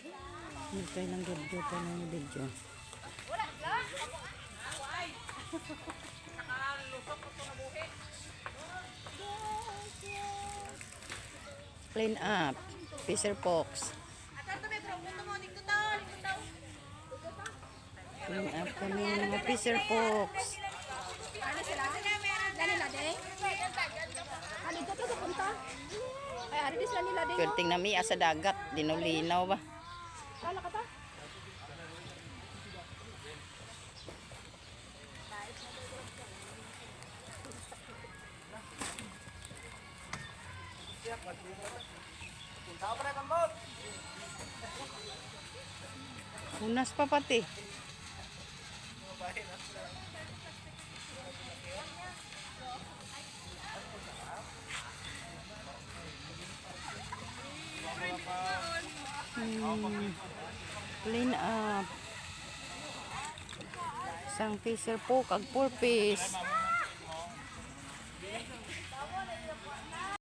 Dito lang video pa ng video. Clean up. Fisher Fox. Clean up kami ng mga Fisher Fox. Perting nami asa dagat. Dinulinaw ba? Unas pa pati. Clean up. Isang Fisher Fox, ag 4 piece.